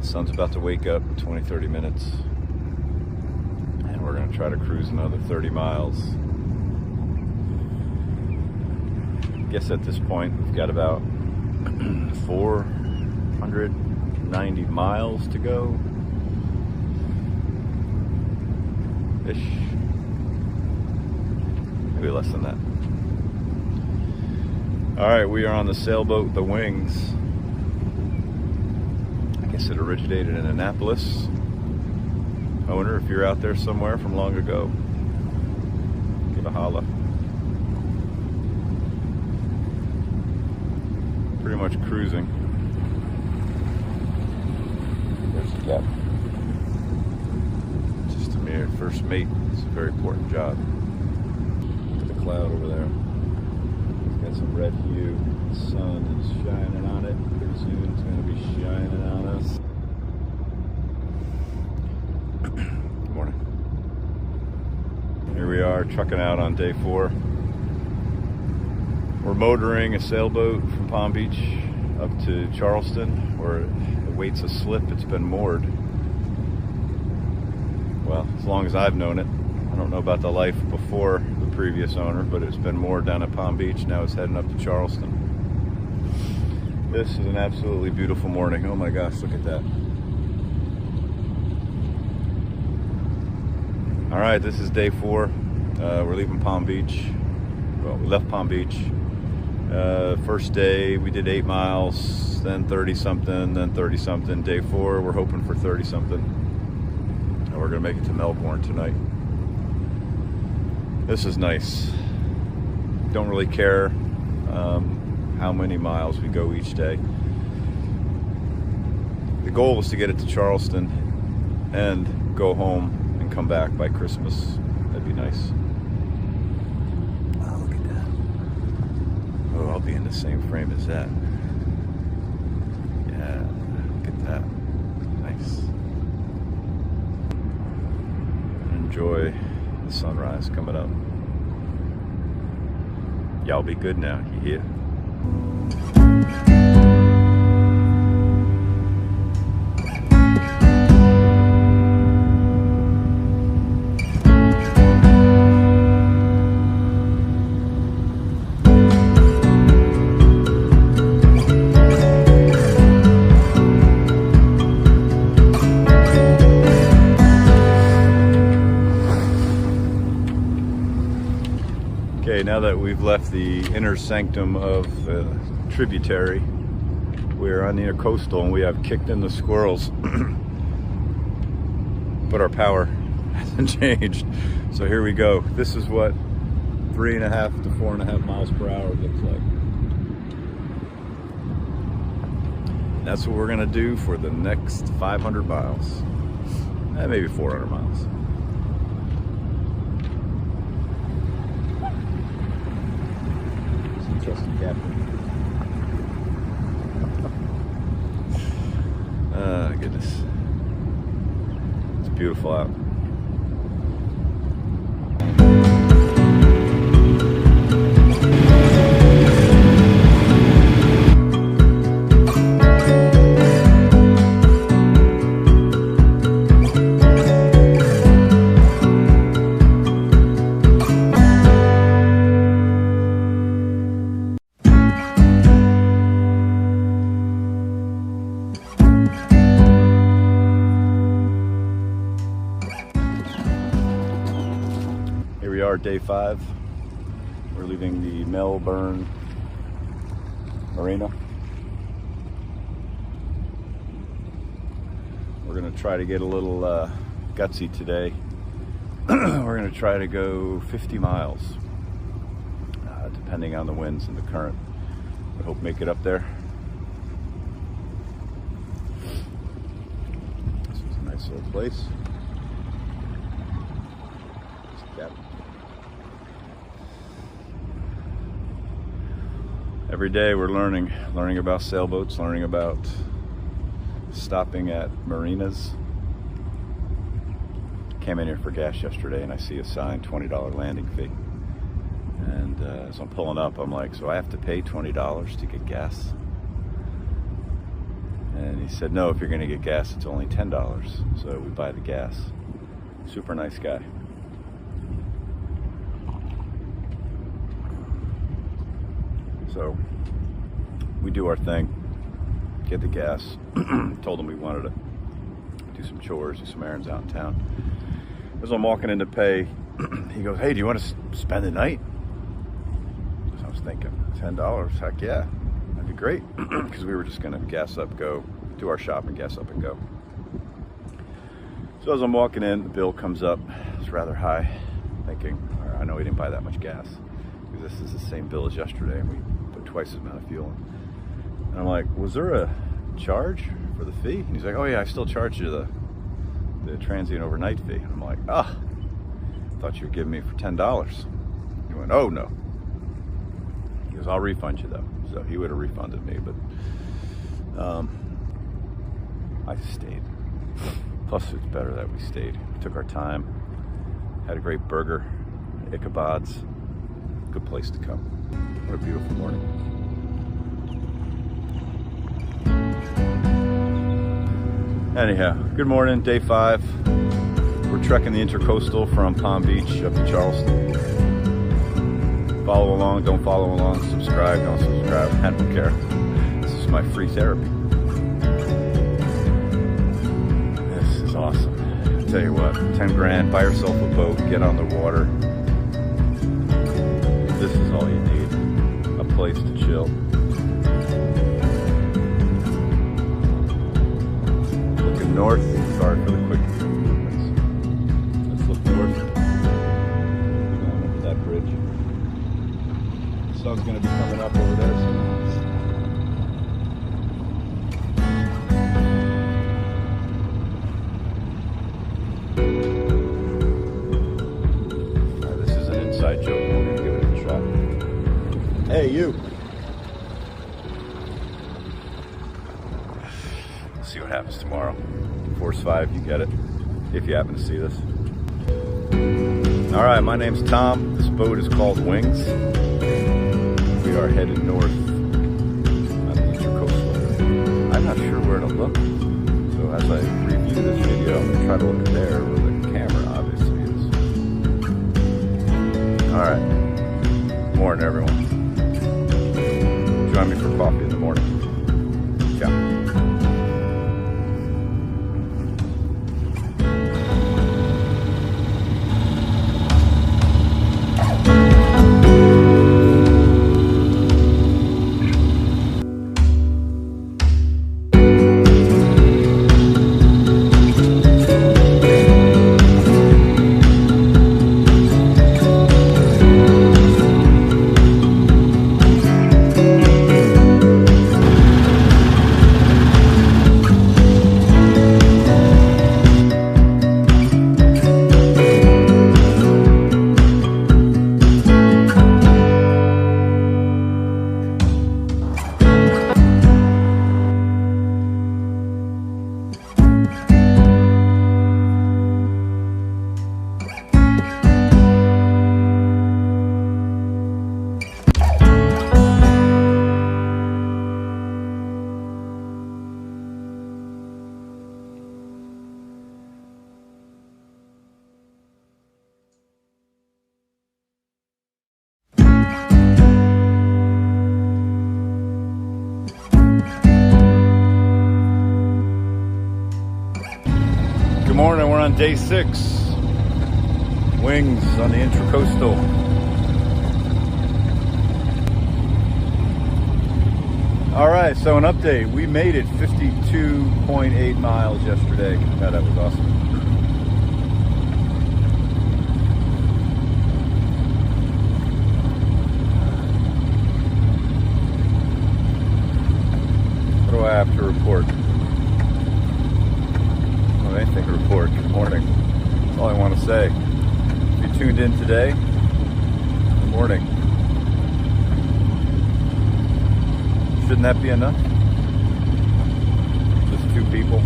Sun's about to wake up in 20-30 minutes, and we're going to try to cruise another 30 miles. I guess at this point we've got about 490 miles to go ish, maybe less than that. All right, we are on the sailboat The Wings. I guess it originated in Annapolis. Owner, if you're out there somewhere from long ago, give a holla. Pretty much cruising. There's the captain. Just a mere first mate. It's a very important job. Look at the cloud over there. It's got some red hue. The sun is shining on it. Pretty soon it's going to be shining on us. Good morning. Here we are, trucking out on day 4. We're motoring a sailboat from Palm Beach up to Charleston, where it awaits a slip. It's been moored. Well, as long as I've known it. I don't know about the life before the previous owner, but it's been moored down at Palm Beach. Now it's heading up to Charleston. This is an absolutely beautiful morning. Oh my gosh, look at that. All right, this is day 4. We're leaving Palm Beach. Well, we left Palm Beach. First day we did 8 miles, then 30 something, then 30 something. Day 4 we're hoping for 30 something, and we're gonna make it to Melbourne tonight. This is nice. Don't really care how many miles we go each day. The goal was to get it to Charleston and go home and come back by Christmas. That'd be nice. Oh, I'll be in the same frame as that. Yeah, look at that. Nice. Enjoy the sunrise coming up. Y'all be good now, you hear? Okay, now that we've left the inner sanctum of the tributary, we're on the intercoastal and we have kicked in the squirrels. But our power hasn't changed. So here we go. This is what 3.5 to 4.5 miles per hour looks like. That's what we're gonna do for the next 500 miles. Maybe 400 miles. Trusty captain. Goodness. It's beautiful out. We are day 5. We're leaving the Melbourne Marina. We're gonna try to get a little gutsy today. We're gonna try to go 50 miles, depending on the winds and the current. We hope to make it up there. This is a nice little place. Every day we're learning about sailboats, learning about stopping at marinas. Came in here for gas yesterday and I see a sign, $20 landing fee. And as I'm pulling up, I'm like, so I have to pay $20 to get gas? And he said, no, if you're gonna get gas, it's only $10. So we buy the gas. Super nice guy. So we do our thing, get the gas. Told him we wanted to do some chores, do some errands out in town. As I'm walking in to pay, he goes, hey, do you want to spend the night? So I was thinking, $10, heck yeah, that'd be great. Because we were just gonna gas up, go, do our shopping, gas up and go. So as I'm walking in, the bill comes up. It's rather high, thinking, I know we didn't buy that much gas, because this is the same bill as yesterday, and we put twice the amount of fuel in. And I'm like, was there a charge for the fee? And he's like, oh yeah, I still charge you the transient overnight fee. And I'm like, I thought you were giving me for $10. He went, oh no. He goes, I'll refund you though. So he would have refunded me, but I stayed. Plus it's better that we stayed. We took our time, had a great burger, Ichabod's. Good place to come. What a beautiful morning. Anyhow, good morning, day 5. We're trekking the Intercoastal from Palm Beach up to Charleston. Follow along, don't follow along, subscribe, don't subscribe, I don't care. This is my free therapy. This is awesome. I'll tell you what, 10 grand, buy yourself a boat, get on the water. This is all you need, a place to chill. Looking north, sorry for the quick movements. Let's look north. Going over that bridge. The sun's going to be coming up over there soon. This is an inside joke. We're going to give it a shot. Hey, you. See what happens tomorrow. Force 5, you get it, if you happen to see this. All right, my name's Tom. This boat is called Wings. We are headed north on the Intercoastal. I'm not sure where to look. So as I review this video, I'm gonna try to look there where the camera obviously is. All right, morning everyone. Join me for coffee in the morning. Ciao. Good morning, we're on day 6. Wings on the Intercoastal. All right, so an update. We made it 52.8 miles yesterday. Yeah, that was awesome. What do I have to report? Anything to report. Good morning. That's all I want to say. If you tuned in today, good morning. Shouldn't that be enough? Just 2 people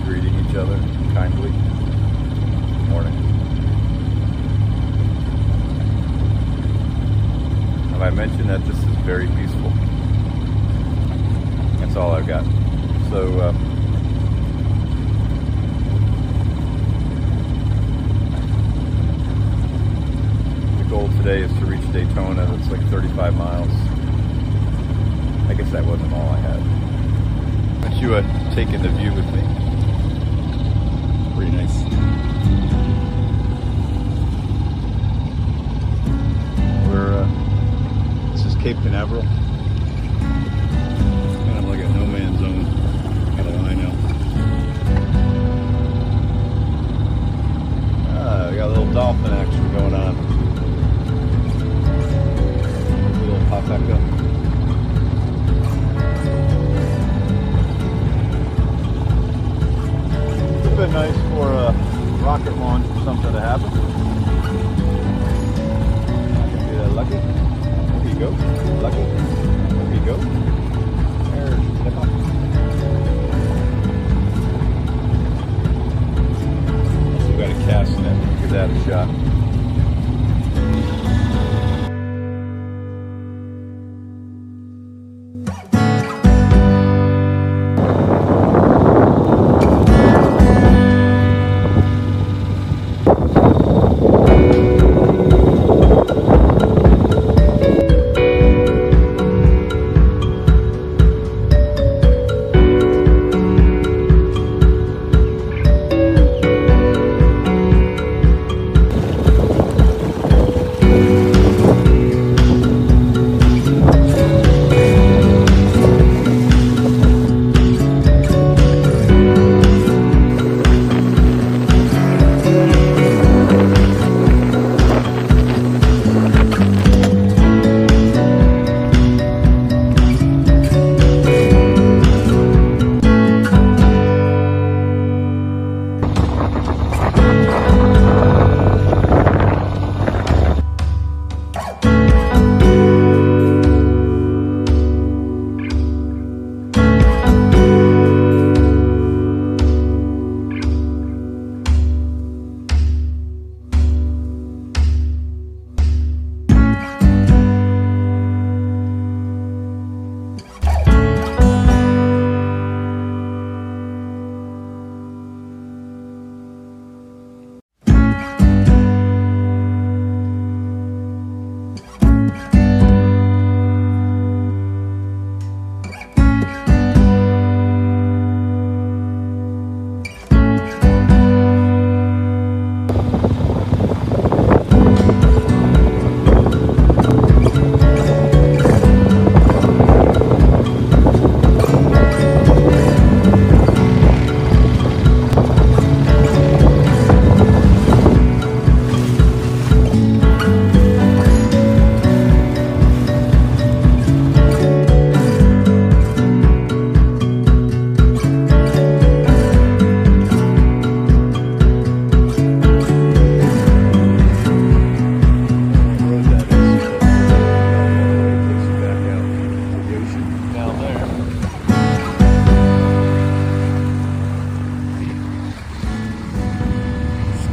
greeting each other kindly. Good morning. Have I mentioned that this is very peaceful? That's all I've got. So the goal today is to reach Daytona. That's like 35 miles. I guess that wasn't all I had. But you taking the view with me. Pretty nice. This is Cape Canaveral. Kind of like a no man's zone. Got a line out. We got a little dolphin action going on. A little pop back up. Would have been nice for a rocket launch or something to happen. Lucky. There you go. Lucky. There you go. There's the pop. Also got a cast net. Give that a shot.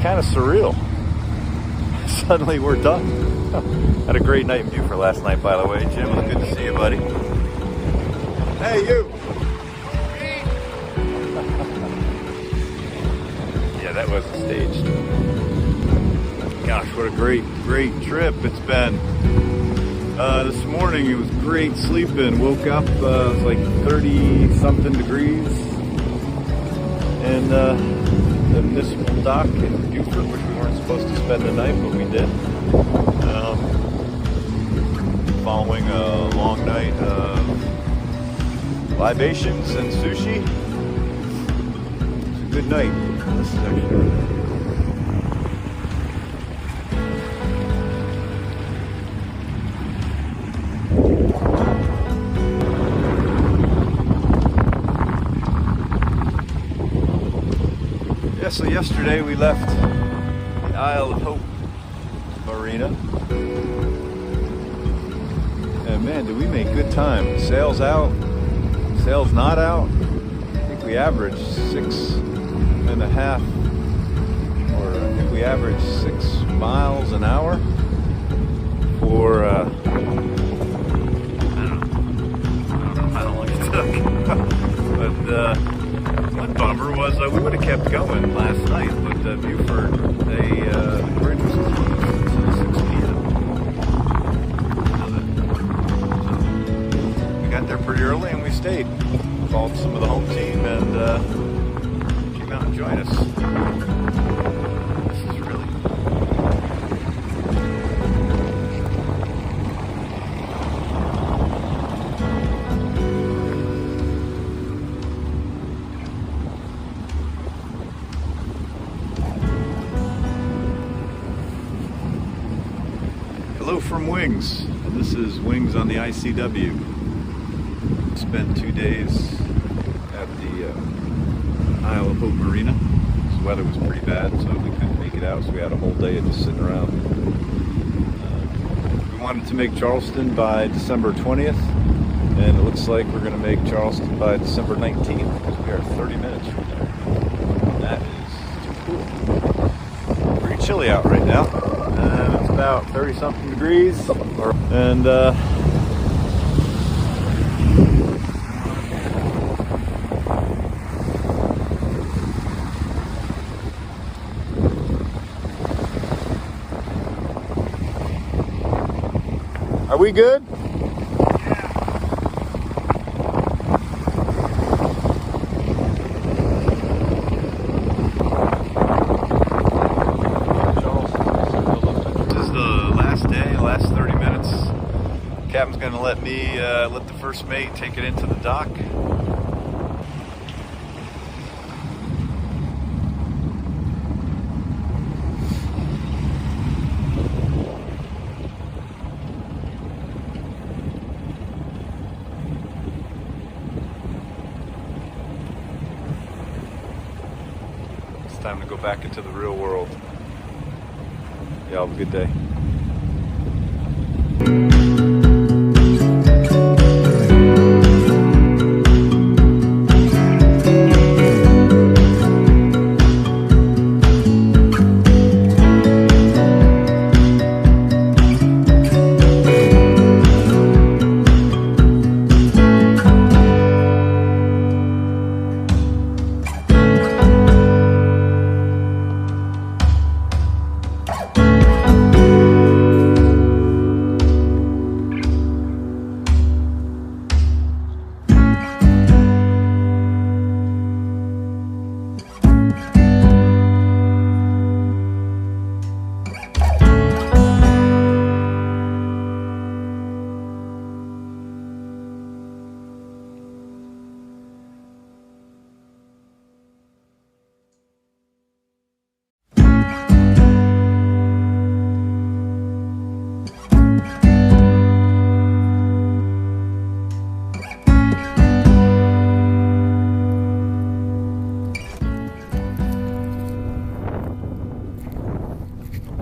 Kind of surreal. Suddenly we're done. Had a great night view for last night, by the way. Jim, it was good to see you, buddy. Hey, you! Yeah, that wasn't staged. Gosh, what a great trip it's been. This morning it was great sleeping. Woke up, it was like 30-something degrees. And the municipal dock in Beaufort, which we weren't supposed to spend the night, but we did. Following a long night of libations and sushi. It's a good night. This is actually really cool. Yeah, so yesterday we left the Isle of Hope Marina. And man, did we make good time. Sails out, sails not out. I think we averaged 6.5, or I think we averaged 6 miles an hour for, I don't know how long it took. But one bummer was we would have kept going last night, but Buford, the bridge was closed until 6 p.m. So we got there pretty early and we stayed. Called some of the home team and came out and joined us. This is really Hello from Wings, and this is Wings on the ICW. Spent 2 days at the Isle of Hope Marina. The weather was pretty bad, so we couldn't make it out, so we had a whole day of just sitting around. We wanted to make Charleston by December 20th, and it looks like we're going to make Charleston by December 19th, because we are 30 minutes from there. That is too cool. Pretty chilly out right now. It's about 30-something degrees, and are we good? Captain's going to let me let the first mate take it into the dock. It's time to go back into the real world. Y'all have a good day.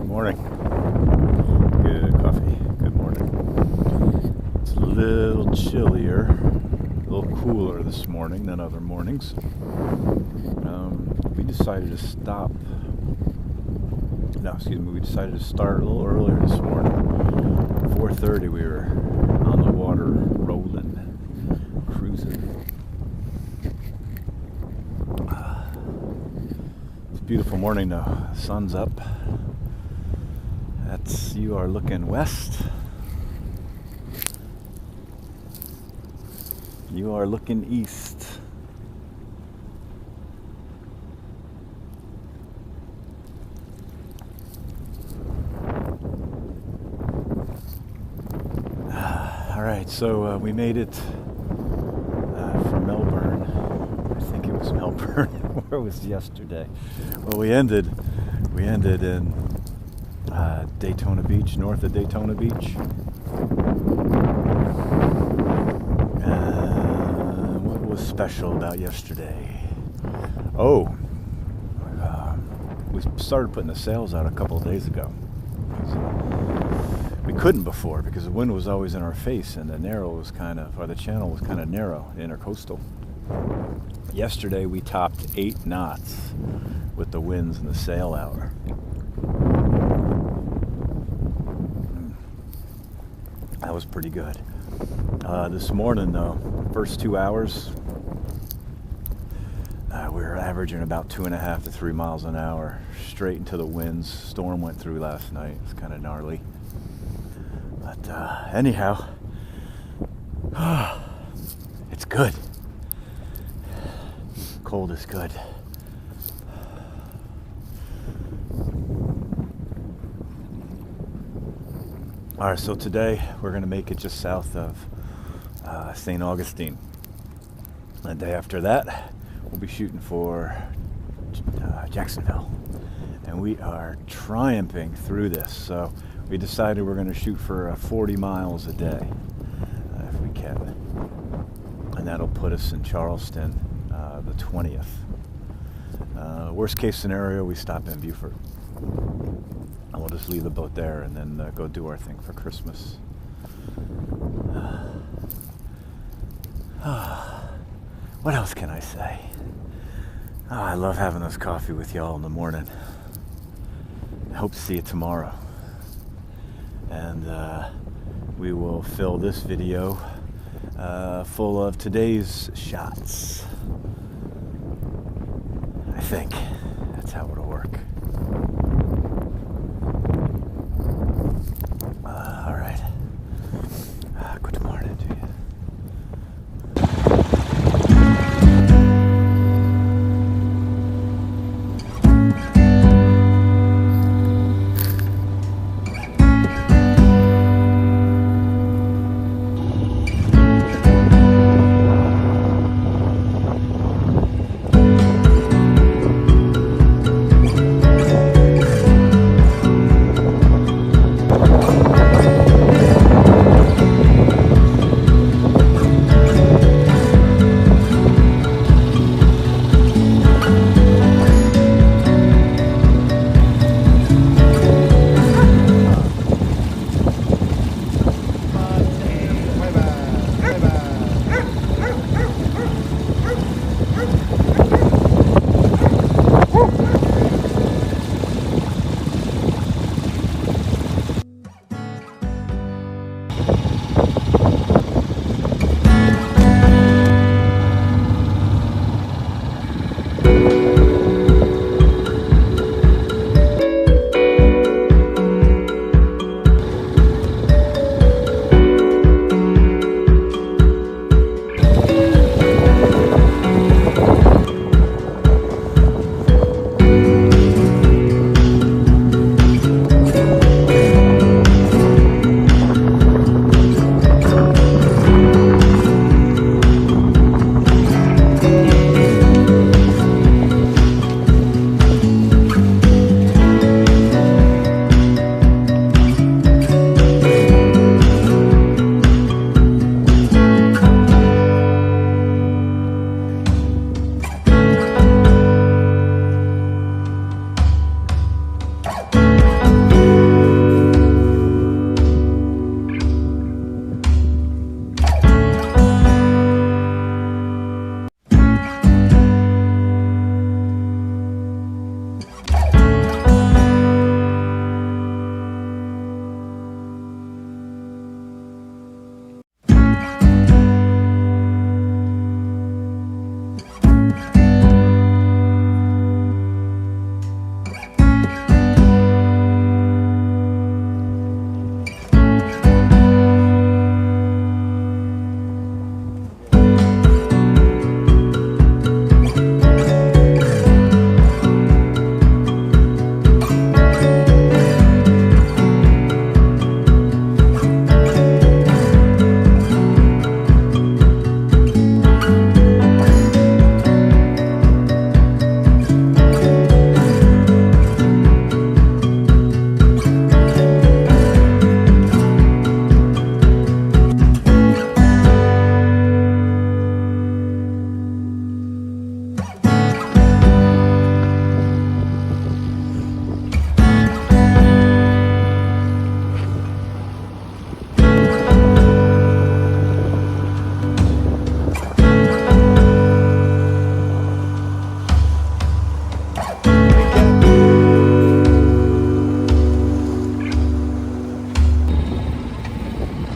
Morning. Good coffee. Good morning. It's a little chillier, a little cooler this morning than other mornings. We decided to stop. We decided to start a little earlier this morning. 4:30 we were on the water, rolling, cruising. It's a beautiful morning now. Sun's up. You are looking west. You are looking east. All right, so we made it from Melbourne. I think it was Melbourne. Where was yesterday? Well, we ended in Daytona Beach, north of Daytona Beach. What was special about yesterday? We started putting the sails out a couple of days ago. We couldn't before because the wind was always in our face, and the channel was kind of narrow, intercoastal. Yesterday we topped 8 knots with the winds and the sail out. That was pretty good. This morning, though, first 2 hours, We were averaging about 2.5 to 3 miles an hour straight into the winds. Storm went through last night. It's kind of gnarly. But anyhow, it's good. Cold is good. All right, so today we're going to make it just south of St. Augustine. The day after that, we'll be shooting for Jacksonville. And we are triumphing through this. So we decided we're going to shoot for 40 miles a day, if we can. And that'll put us in Charleston the 20th. Worst case scenario, we stop in Beaufort. And we'll just leave the boat there and then go do our thing for Christmas. What else can I say? Oh, I love having this coffee with y'all in the morning. I hope to see you tomorrow. And we will fill this video full of today's shots. I think that's how it'll work. All right. Good morning to you.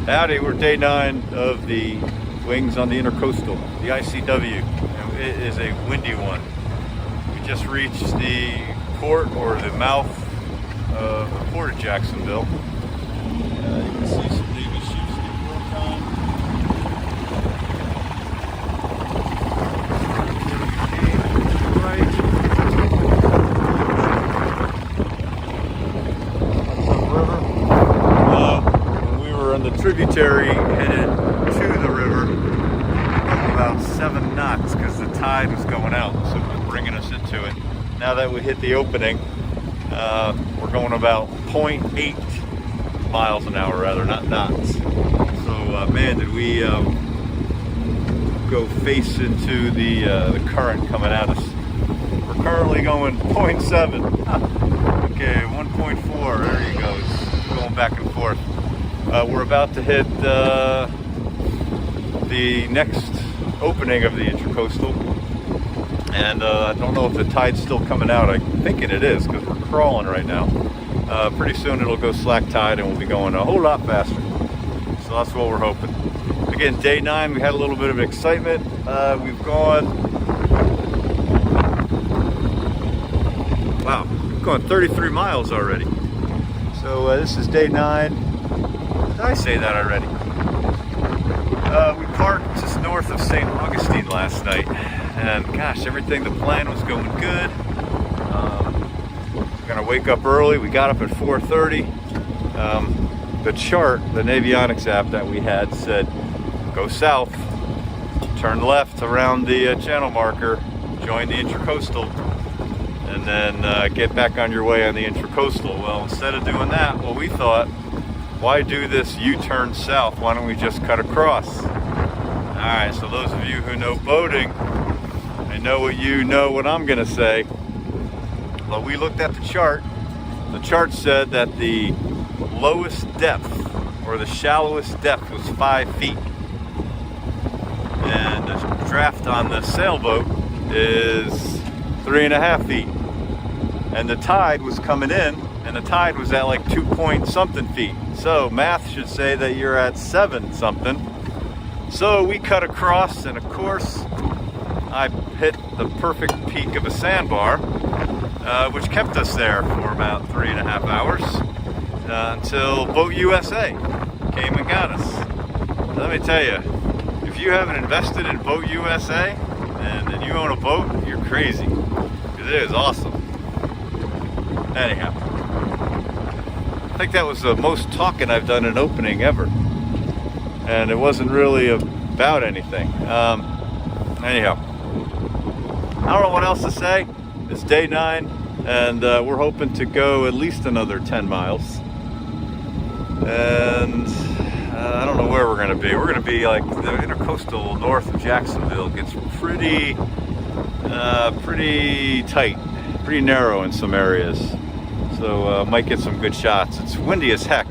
Howdy, we're day 9 of the Wings on the Intercoastal, the ICW. And it is a windy one. We just reached the port, or the mouth of the port of Jacksonville. You can see some Navy ships getting worked on. Right. When we were on the tributary headed to the river, about 7 knots because the tide was going out, so it was bringing us into it. Now that we hit the opening, we're going about 0.8 miles an hour, rather, not knots. So, man, did we go face into the current coming at us. We're currently going 0.7. Okay, 1.4. There you go. It's going back and forth. We're about to hit the next opening of the Intracoastal, and I don't know if the tide's still coming out. I'm thinking it is, because we're crawling right now. Pretty soon it'll go slack tide and we'll be going a whole lot faster. So that's what we're hoping. Again, day 9, we had a little bit of excitement. We've gone 33 miles already. So this is day 9. Did I say that already? We parked just north of St. Augustine last night, and gosh, everything, the plan was going good. We're gonna wake up early. We got up at 4:30. The chart, the Navionics app that we had, said go south, turn left around the channel marker, join the Intracoastal, and then get back on your way on the Intracoastal. Well, instead of doing that, well, we thought, why do this U-turn south? Why don't we just cut across? Alright, so those of you who know boating, I know what I'm gonna say. Well, we looked at the chart. The chart said that the lowest depth, or the shallowest depth, was 5 feet. And the draft on the sailboat is 3.5 feet. And the tide was coming in, and the tide was at like 2 point something feet. So math should say that you're at 7 something. So we cut across, and of course I hit the perfect peak of a sandbar, which kept us there for about 3.5 hours until Boat USA came and got us. Let me tell you, if you haven't invested in Boat USA and you own a boat, you're crazy, because it is awesome. Anyhow, I think that was the most talking I've done in opening ever, and it wasn't really about anything. Anyhow, I don't know what else to say. It's day 9, and we're hoping to go at least another 10 miles. And I don't know where we're going to be. We're going to be like the Intracoastal north of Jacksonville gets pretty tight, pretty narrow in some areas. So might get some good shots. It's windy as heck,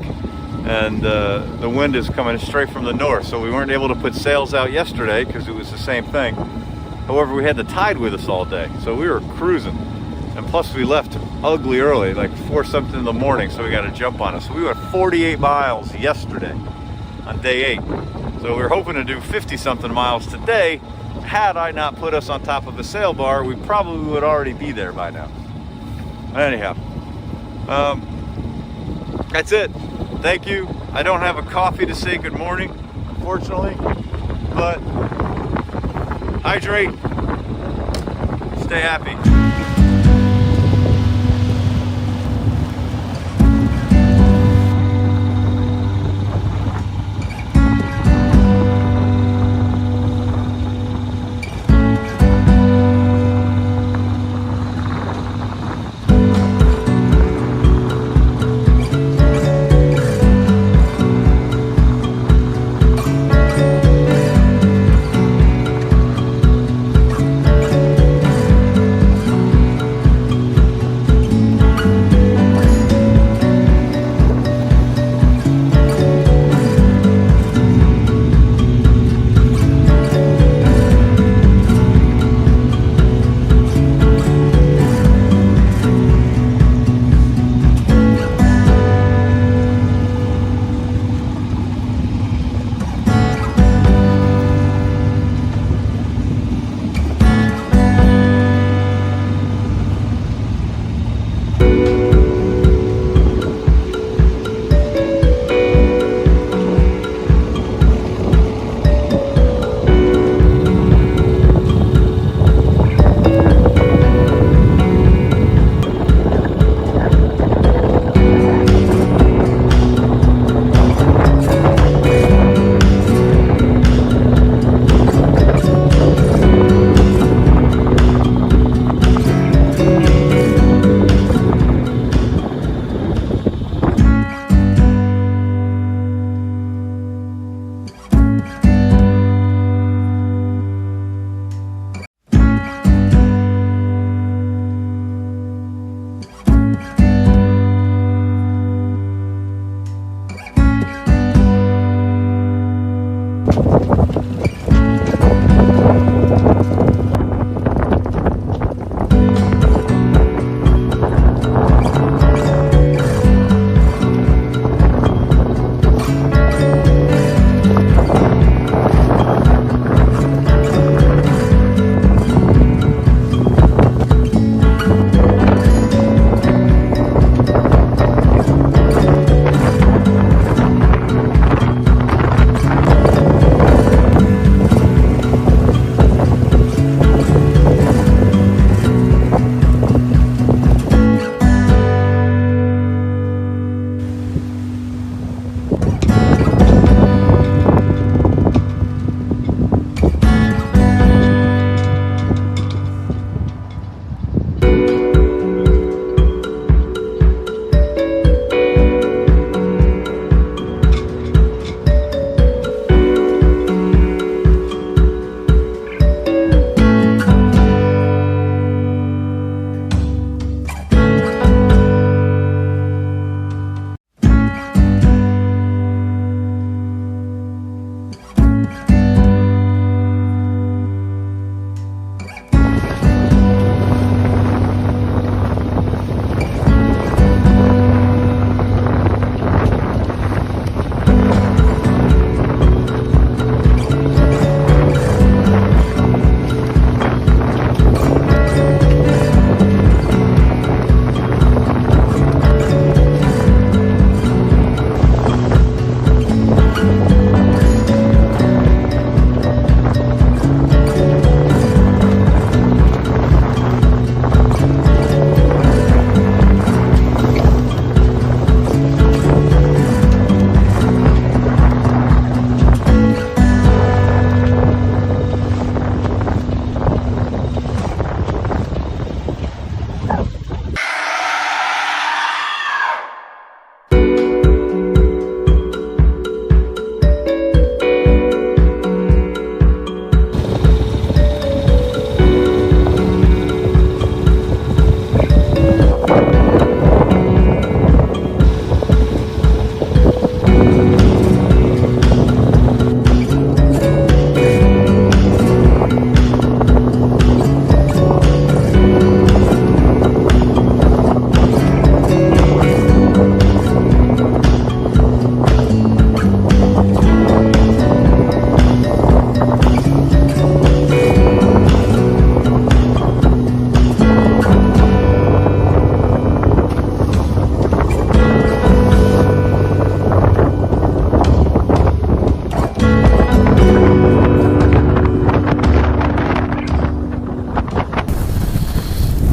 and the wind is coming straight from the north. So we weren't able to put sails out yesterday because it was the same thing. However, we had the tide with us all day, so we were cruising. And plus we left ugly early, like 4 something in the morning, so we got to jump on it. So we went 48 miles yesterday on day 8. So we were hoping to do 50 something miles today. Had I not put us on top of a sail bar, we probably would already be there by now. Anyhow, that's it. Thank you. I don't have a coffee to say good morning, unfortunately, but hydrate, stay happy.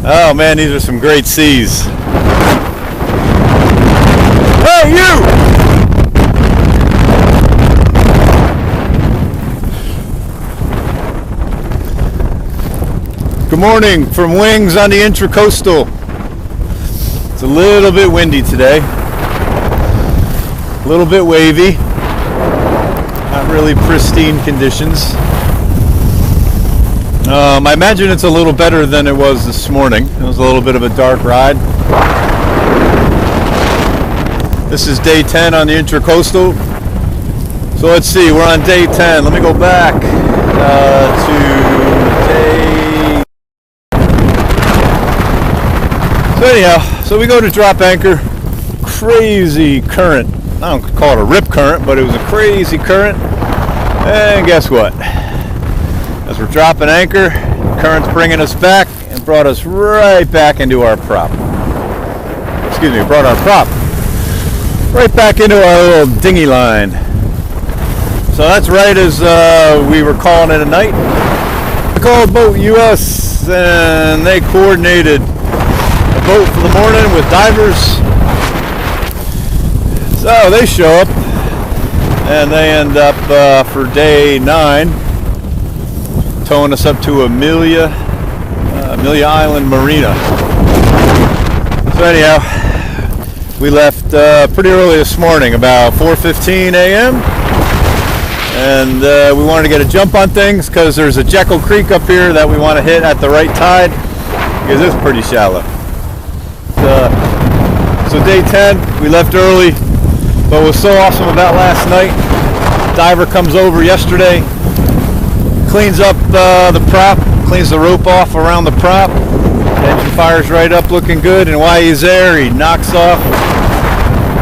Oh man, these are some great seas. Hey, you! Good morning from Wings on the Intracoastal. It's a little bit windy today. A little bit wavy. Not really pristine conditions. I imagine it's a little better than it was this morning. It was a little bit of a dark ride. This is day 10 on the Intracoastal. So let's see, we're on day 10. Let me go back to day... So anyhow, so we go to drop anchor. Crazy current. I don't call it a rip current, but it was a crazy current. And guess what? As we're dropping anchor, current's bringing us back and brought us right back into our prop. Excuse me, brought our prop right back into our little dinghy line. So that's right as we were calling it a night. I called Boat US and they coordinated a boat for the morning with divers. So they show up and they end up for day 9 towing us up to Amelia Island Marina. So anyhow, we left pretty early this morning, about 4:15 a.m. And we wanted to get a jump on things because there's a Jekyll Creek up here that we want to hit at the right tide because it's pretty shallow. So day 10, we left early, but what was so awesome about last night, diver comes over yesterday, cleans up the prop, cleans the rope off around the prop, the engine fires right up looking good, and while he's there he knocks off,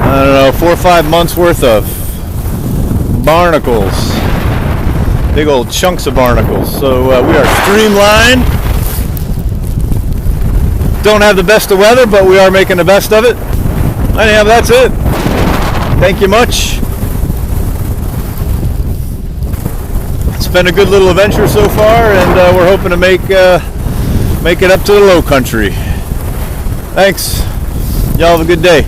I don't know, 4 or 5 months worth of barnacles, big old chunks of barnacles. So we are streamlined, don't have the best of weather, but we are making the best of it. Anyhow, that's it. Thank you much. It's been a good little adventure so far, and we're hoping to make it up to the low country. Thanks. Y'all have a good day.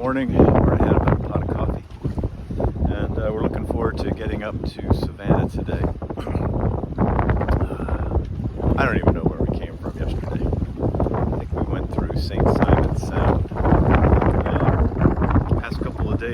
morning. We're ahead of a pot of coffee, and we're looking forward to getting up to Savannah today. I don't even know where we came from yesterday. I think we went through St. Simon's Sound. The past couple of days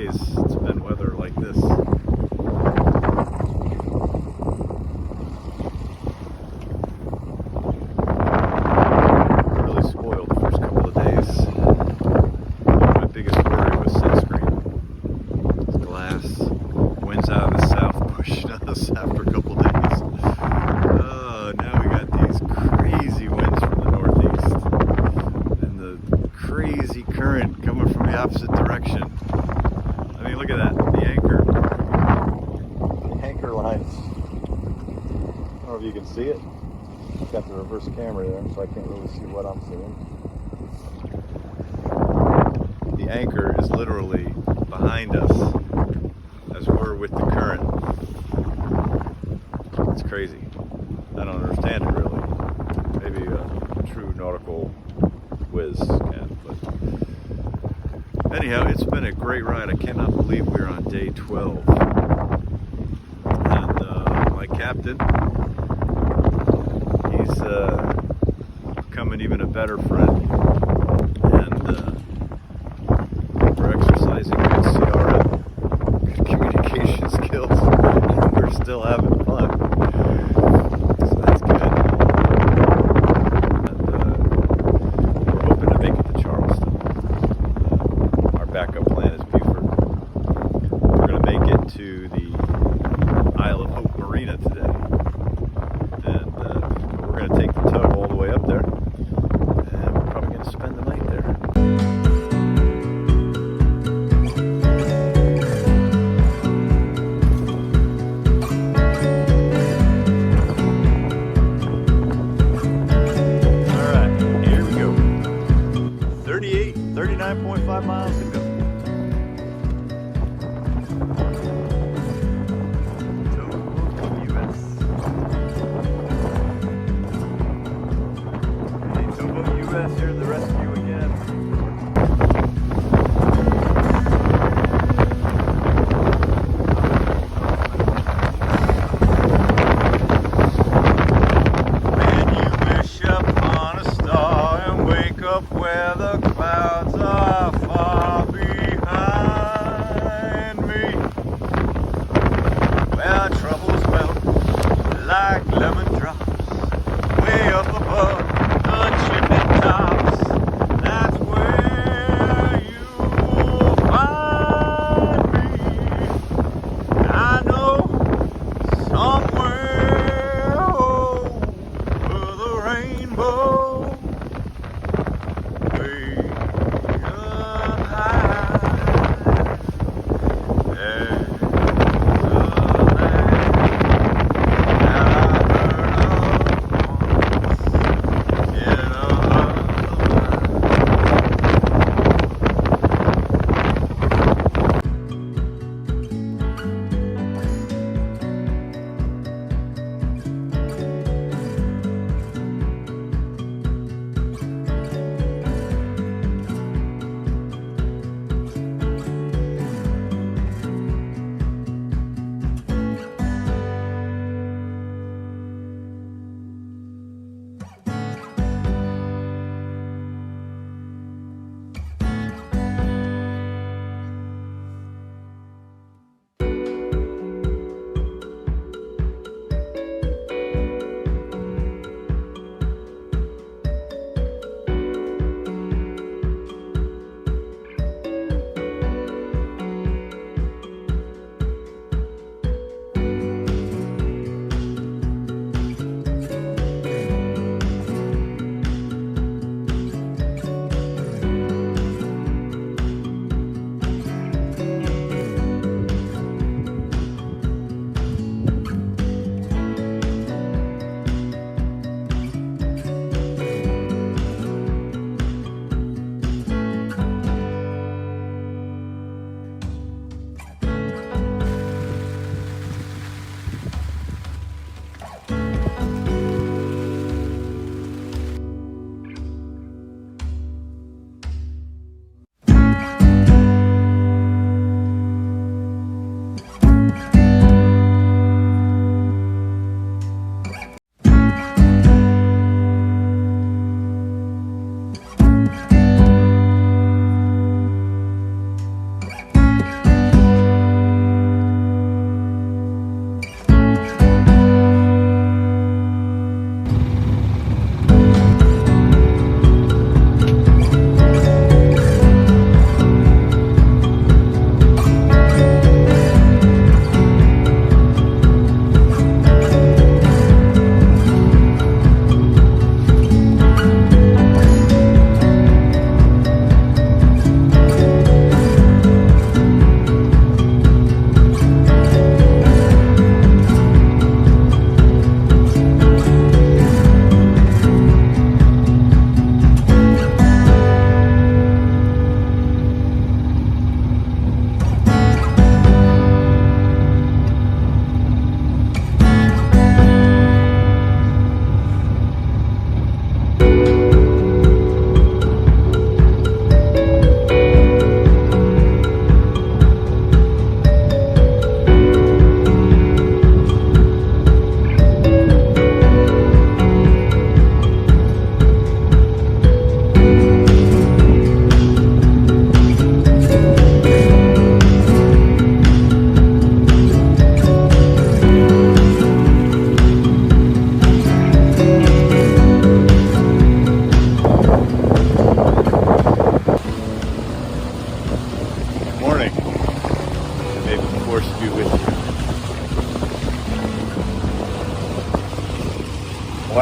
crazy current coming from the opposite direction. I mean, look at that, the anchor lines. I don't know if you can see it. I've got the reverse camera there, so I can't really see what I'm seeing. The anchor is literally behind us as we're with the current. It's crazy. I don't understand it really. Maybe a true nautical whiz can, but anyhow, it's been a great ride. I cannot believe we're on day 12. And my captain, he's becoming even a better friend. And we're exercising good CRM, good communication skills, and we're still having fun. So that's good. And we're hoping to make it to Charleston. Our backup plan is Beaufort. We're going to make it to the Isle of Hope Marina today. And we're going to take the tug all the way up there. And we're probably going to spend the night there. Alright, here we go. 39.5 miles to go. Here's the rescue again. When you wish upon a star and wake up where the clouds are far below.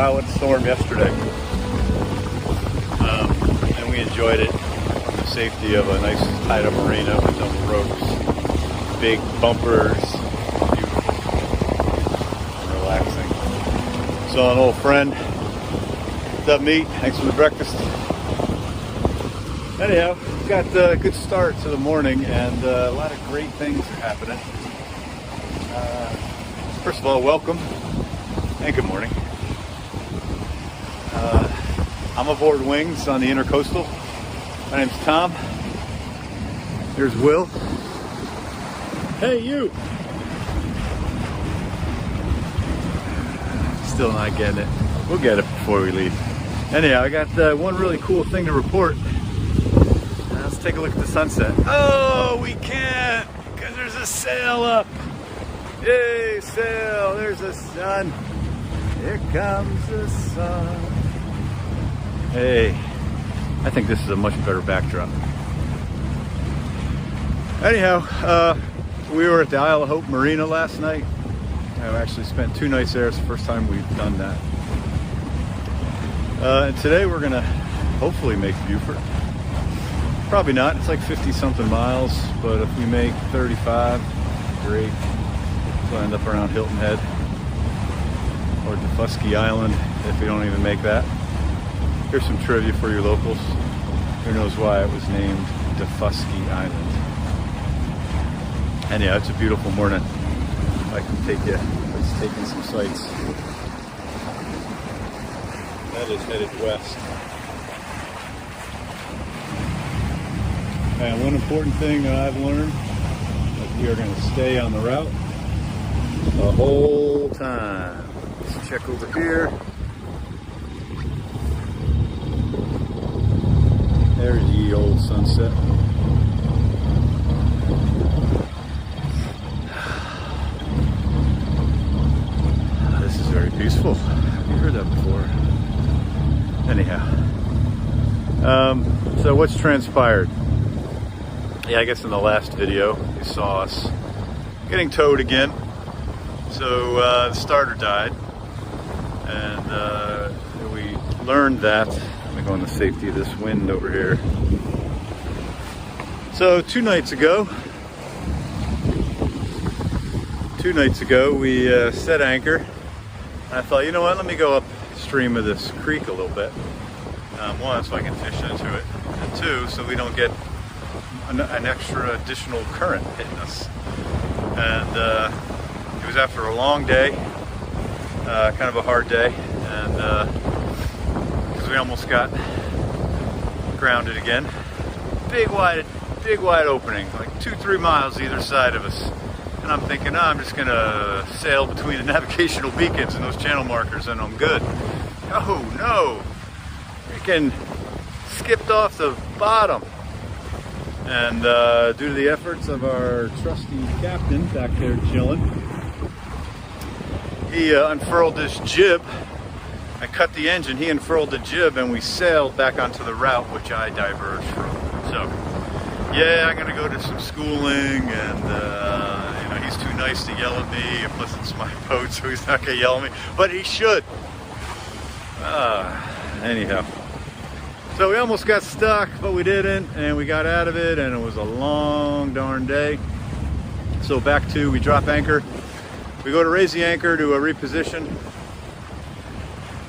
Wow, what a storm yesterday. And we enjoyed it. The safety of a nice tied up marina with no ropes, big bumpers, beautiful, relaxing. Saw an old friend. What's up, meat? Thanks for the breakfast. Anyhow, got a good start to the morning, and a lot of great things are happening. First of all, welcome and good morning. I'm aboard Wings on the Intercoastal. My name's Tom. There's Will. Hey, you! Still not getting it. We'll get it before we leave. Anyhow, I got one really cool thing to report. Let's take a look at the sunset. Oh, we can't because there's a sail up. Yay, sail. There's the sun. Here comes the sun. Hey, I think this is a much better backdrop. Anyhow, we were at the Isle of Hope Marina last night. I've actually spent 2 nights there. It's the first time we've done that. And today we're gonna hopefully make Beaufort. Probably not, it's like 50 something miles, but if we make 35, great. We'll end up around Hilton Head or Defusky Island if we don't even make that. Here's some trivia for you locals. Who knows why it was named Defusky Island? And yeah, it's a beautiful morning. I can take you, let's take in some sights. That is headed west. And one important thing that I've learned is we are going to stay on the route the whole time. Let's check over here. There's the old sunset. This is very peaceful. Have you heard that before? Anyhow. So what's transpired? Yeah, I guess in the last video you saw us getting towed again. So the starter died, and we learned that. Let me go on the safety of this wind over here. So 2 nights ago, we set anchor. And I thought, you know what? Let me go upstream of this creek a little bit. 1, so I can fish into it, and 2, so we don't get an extra additional current hitting us. And it was after a long day, kind of a hard day, and because we almost got grounded again. Big wide opening, like 2-3 miles either side of us. And I'm thinking, oh, I'm just gonna sail between the navigational beacons and those channel markers and I'm good. Oh no, freaking skipped off the bottom. And due to the efforts of our trusty captain back there chilling, he unfurled this jib. I cut the engine, he unfurled the jib, and we sailed back onto the route which I diverged from. So, yeah, I'm gonna go to some schooling, and you know, he's too nice to yell at me. And plus, it's my boat, so he's not gonna yell at me, but he should. Anyhow. So we almost got stuck, but we didn't, and we got out of it, and it was a long darn day. So we drop anchor. We go to raise the anchor to a reposition,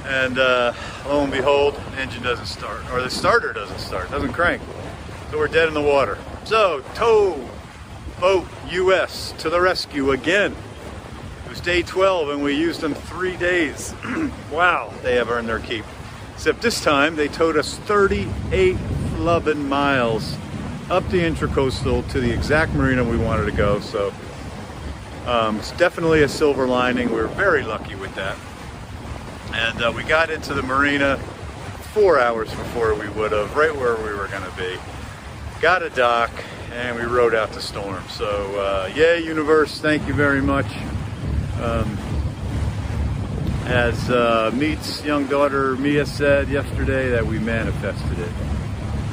and lo and behold, the engine doesn't start, or the starter doesn't start, doesn't crank. So we're dead in the water. So tow boat US to the rescue again. It was day 12, and we used them 3 days. Wow, they have earned their keep. Except this time, they towed us 38 flubbing miles up the Intracoastal to the exact marina we wanted to go. So it's definitely a silver lining. We were very lucky with that. And we got into the marina 4 hours before we would have, right where we were going to be. Got a dock, and we rode out the storm. So yay, universe, thank you very much. As Meat's young daughter Mia said yesterday, that we manifested it.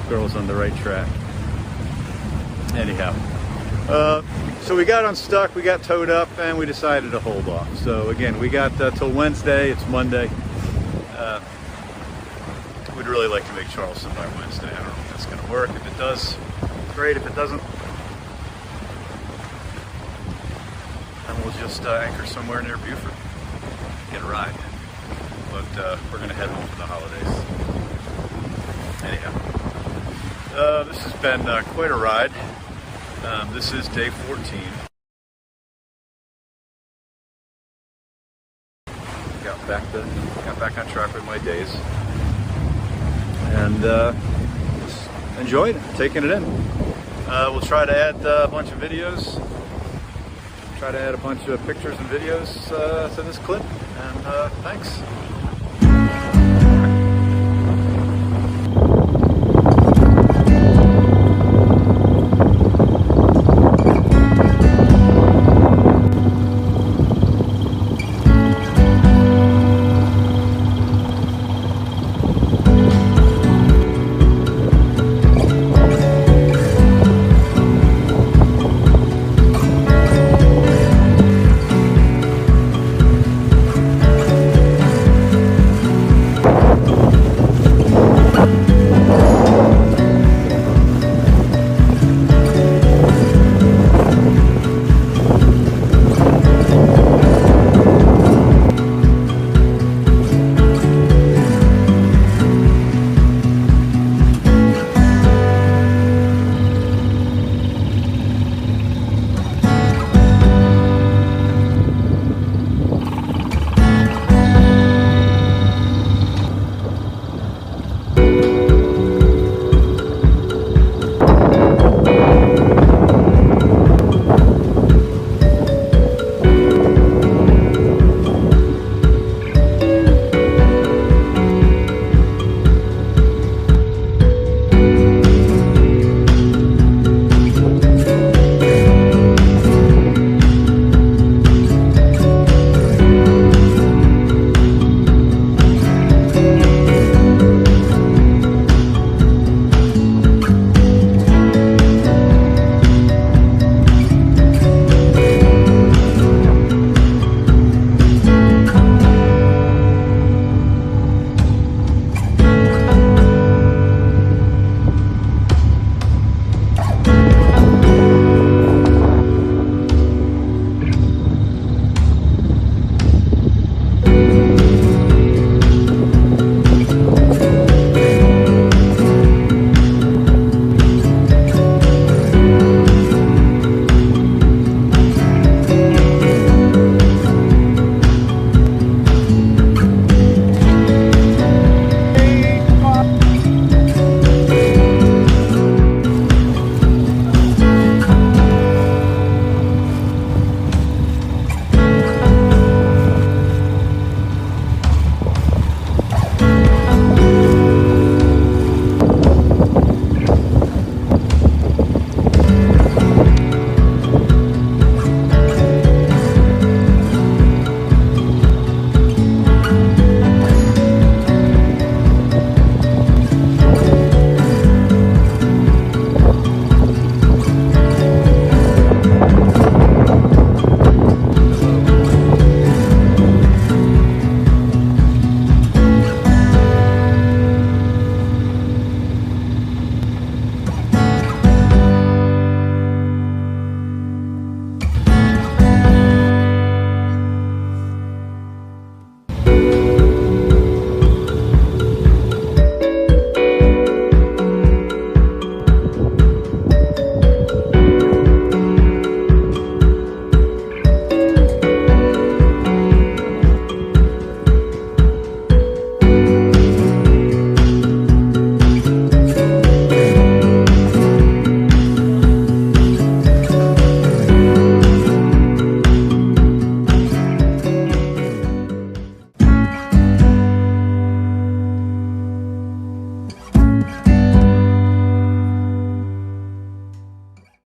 Girl's on the right track. Anyhow, so we got unstuck, we got towed up, and we decided to hold off. So again, we got till Wednesday. It's Monday. We'd really like to make Charleston by Wednesday. I don't know if that's going to work. If it does, great. If it doesn't, then we'll just anchor somewhere near Buford, get a ride. But we're going to head home for the holidays. Anyhow, this has been quite a ride. This is day 14. Got back on track with my days, and just enjoyed it, taking it in. We'll try to add a bunch of videos, try to add a bunch of pictures and videos to this clip, and thanks.